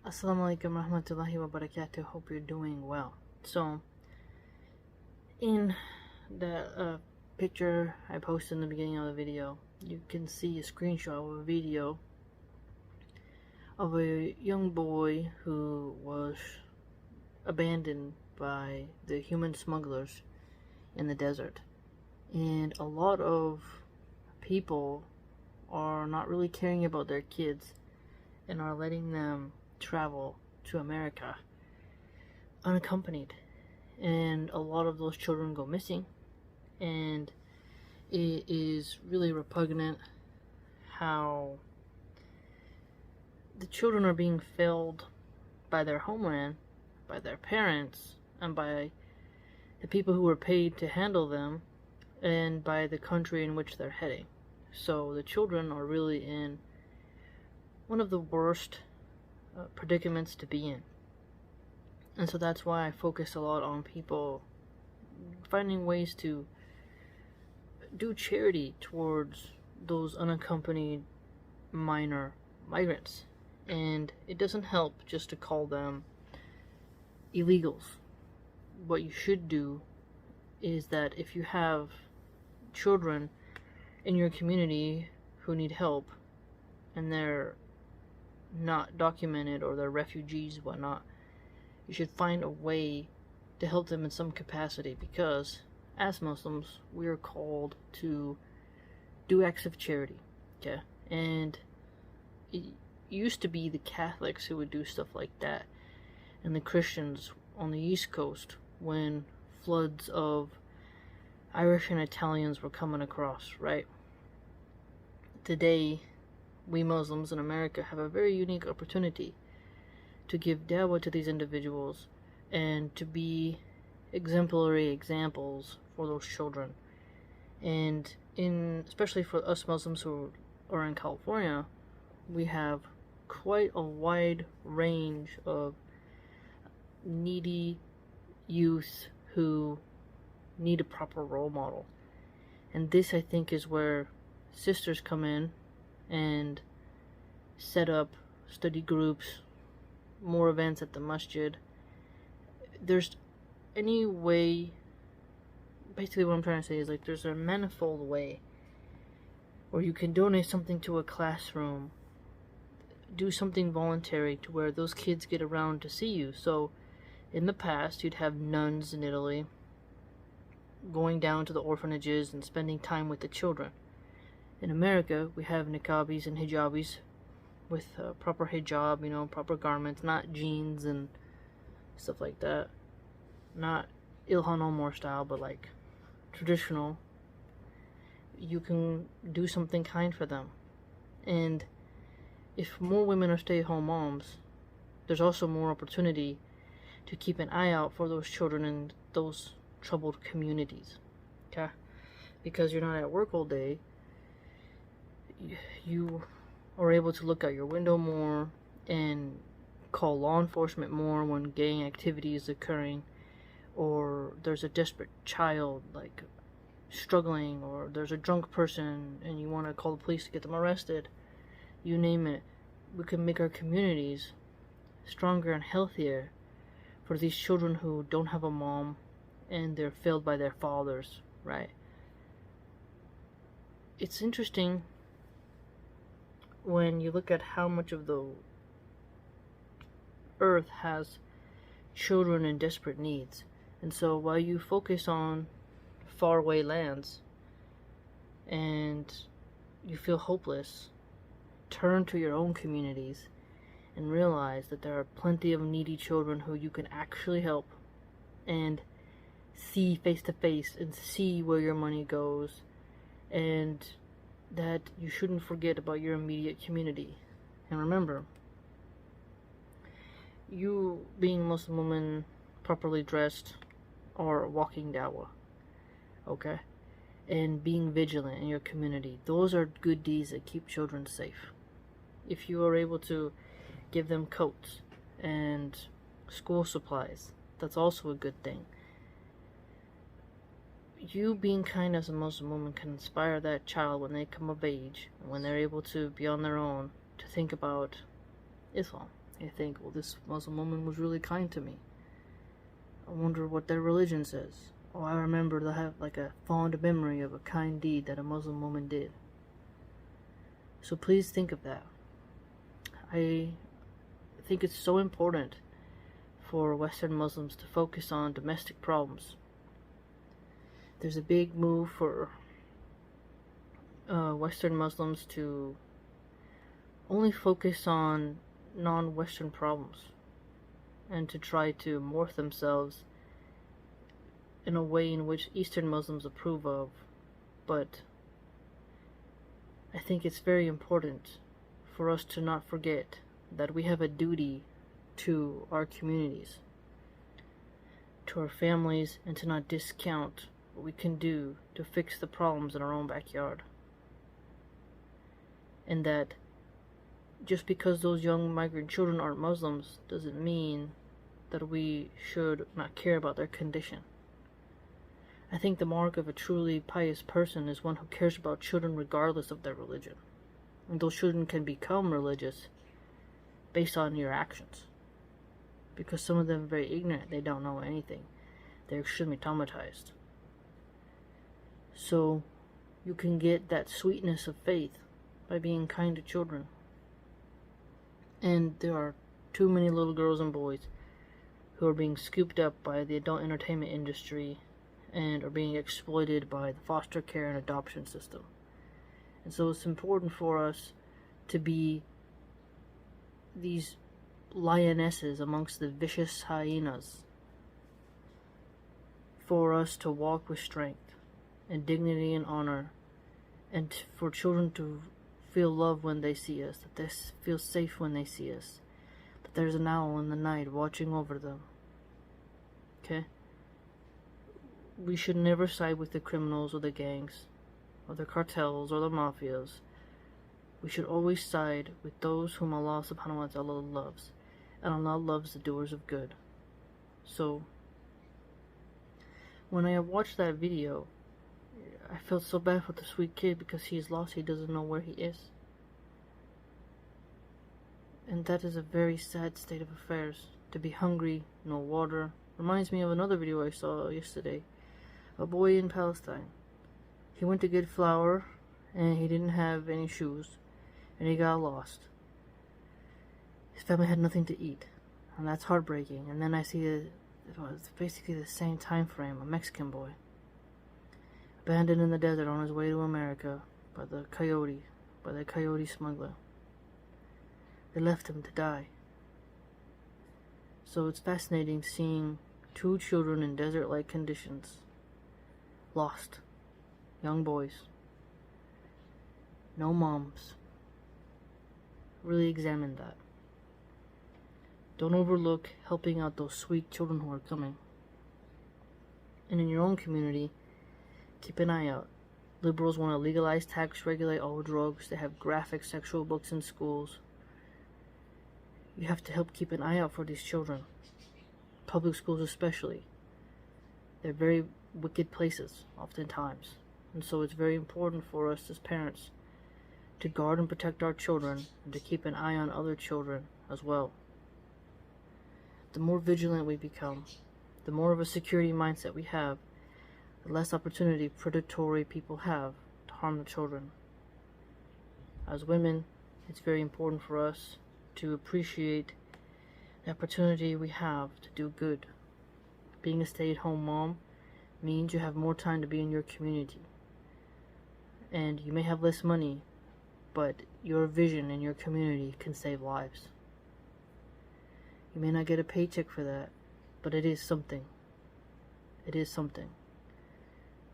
Assalamu alaikum warahmatullahi wabarakatuh. Hope you're doing well. So, in the picture I posted in the beginning of the video, you can see a screenshot of a video of a young boy who was abandoned by the human smugglers in the desert. And a lot of people are not really caring about their kids and are letting them travel to America unaccompanied, and a lot of those children go missing, and it is really repugnant how the children are being failed by their homeland, by their parents, and by the people who were paid to handle them, and by the country in which they're heading. So the children are really in one of the worst predicaments to be in. And so that's why I focus a lot on people finding ways to do charity towards those unaccompanied minor migrants. And it doesn't help just to call them illegals. What you should do is that if you have children in your community who need help and they're not documented or they're refugees, whatnot, you should find a way to help them in some capacity, because as Muslims we are called to do acts of charity, okay? And it used to be the Catholics who would do stuff like that, and the Christians on the East Coast when floods of Irish and Italians were coming across, right? Today we Muslims in America have a very unique opportunity to give dawah to these individuals and to be exemplary examples for those children. And especially for us Muslims who are in California, we have quite a wide range of needy youth who need a proper role model. And this, I think, is where sisters come in and set up study groups, more events at the masjid. There's any way, basically what I'm trying to say is, like, there's a manifold way where you can donate something to a classroom, do something voluntary to where those kids get around to see you. So in the past you'd have nuns in Italy going down to the orphanages and spending time with the children. In America, we have niqabis and hijabis with proper hijab, proper garments, not jeans and stuff like that. Not Ilhan Omar style, but like traditional. You can do something kind for them. And if more women are stay-at-home moms, there's also more opportunity to keep an eye out for those children in those troubled communities. Okay? Because you're not at work all day, you are able to look out your window more and call law enforcement more when gang activity is occurring, or there's a desperate child like struggling, or there's a drunk person and you want to call the police to get them arrested. You name it. We can make our communities stronger and healthier for these children who don't have a mom and they're failed by their fathers, right? It's interesting when you look at how much of the earth has children in desperate needs. And so while you focus on faraway lands and you feel hopeless, turn to your own communities and realize that there are plenty of needy children who you can actually help and see face to face and see where your money goes, and that you shouldn't forget about your immediate community. And remember, you being a Muslim woman, properly dressed, or walking dawah, okay? And being vigilant in your community, those are good deeds that keep children safe. If you are able to give them coats and school supplies, that's also a good thing. You being kind as a Muslim woman can inspire that child when they come of age, and when they're able to be on their own, to think about Islam They think, well, this Muslim woman was really kind to me. I wonder what their religion says. Oh, I remember to have like a fond memory of a kind deed that a Muslim woman did. So please think of that. I think it's so important for Western Muslims to focus on domestic problems. There's a big move for Western Muslims to only focus on non-Western problems and to try to morph themselves in a way in which Eastern Muslims approve of. But I think it's very important for us to not forget that we have a duty to our communities, to our families, and to not discount what we can do to fix the problems in our own backyard. And that just because those young migrant children aren't Muslims doesn't mean that we should not care about their condition. I think the mark of a truly pious person is one who cares about children regardless of their religion. And those children can become religious based on your actions. Because some of them are very ignorant, they don't know anything. They're extremely traumatized. So you can get that sweetness of faith by being kind to children. And there are too many little girls and boys who are being scooped up by the adult entertainment industry and are being exploited by the foster care and adoption system. And so it's important for us to be these lionesses amongst the vicious hyenas, for us to walk with strength and dignity and honor, and for children to feel love when they see us, that they feel safe when they see us, that there's an owl in the night watching over them. Okay? We should never side with the criminals or the gangs, or the cartels or the mafias. We should always side with those whom Allah subhanahu wa ta'ala loves, and Allah loves the doers of good. So, when I watched that video, I felt so bad for the sweet kid because he's lost, he doesn't know where he is. And that is a very sad state of affairs. To be hungry, no water. Reminds me of another video I saw yesterday. A boy in Palestine. He went to get flour and he didn't have any shoes and he got lost. His family had nothing to eat, and that's heartbreaking. And then I see it was basically the same time frame, a Mexican boy abandoned in the desert on his way to America by the coyote smuggler. They left him to die. So it's fascinating seeing two children in desert-like conditions, lost, young boys, no moms. Really examine that. Don't overlook helping out those sweet children who are coming. And in your own community, keep an eye out. Liberals want to legalize, tax, regulate all drugs. They have graphic sexual books in schools. You have to help keep an eye out for these children. Public schools especially. They're very wicked places, oftentimes. And so it's very important for us as parents to guard and protect our children and to keep an eye on other children as well. The more vigilant we become, the more of a security mindset we have, the less opportunity predatory people have to harm the children. As women, it's very important for us to appreciate the opportunity we have to do good. Being a stay-at-home mom means you have more time to be in your community. And you may have less money, but your vision in your community can save lives. You may not get a paycheck for that, but it is something. It is something.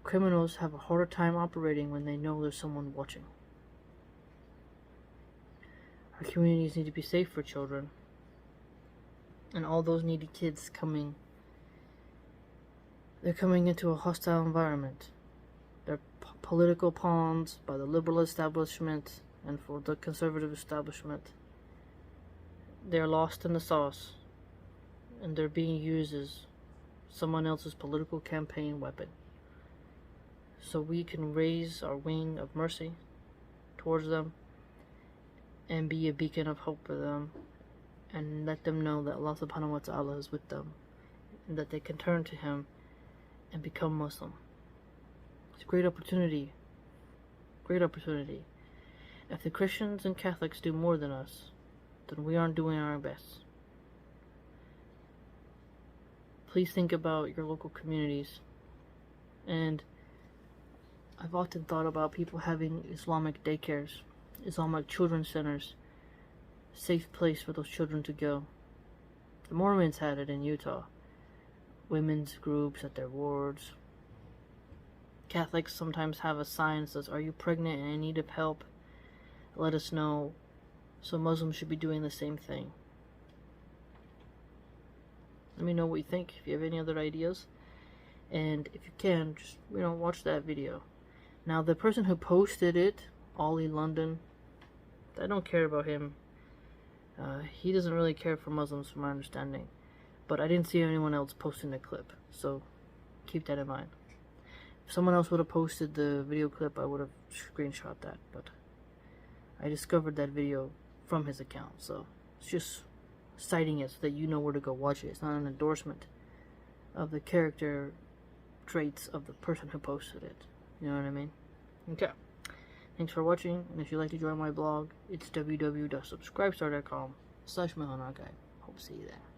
Criminals have a harder time operating when they know there's someone watching. Our communities need to be safe for children. And all those needy kids they're coming into a hostile environment. They're political pawns by the liberal establishment and for the conservative establishment. They're lost in the sauce, and they're being used as someone else's political campaign weapon. So we can raise our wing of mercy towards them and be a beacon of hope for them and let them know that Allah subhanahu wa ta'ala is with them, and that they can turn to Him and become Muslim. It's a great opportunity. Great opportunity. If the Christians and Catholics do more than us, then we aren't doing our best. Please think about your local communities. And I've often thought about people having Islamic daycares, Islamic children's centers, safe place for those children to go. The Mormons had it in Utah. Women's groups at their wards. Catholics sometimes have a sign that says, "Are you pregnant and in need of help? Let us know." So Muslims should be doing the same thing. Let me know what you think, if you have any other ideas. And if you can, just, watch that video. Now, the person who posted it, Ollie London, I don't care about him. He doesn't really care for Muslims, from my understanding. But I didn't see anyone else posting the clip, so keep that in mind. If someone else would have posted the video clip, I would have screenshot that. But I discovered that video from his account, so it's just citing it so that you know where to go watch it. It's not an endorsement of the character traits of the person who posted it. You know what I mean? Okay. Thanks for watching, and if you'd like to join my blog, it's www.subscribestar.com/Milahan. Hope to see you there.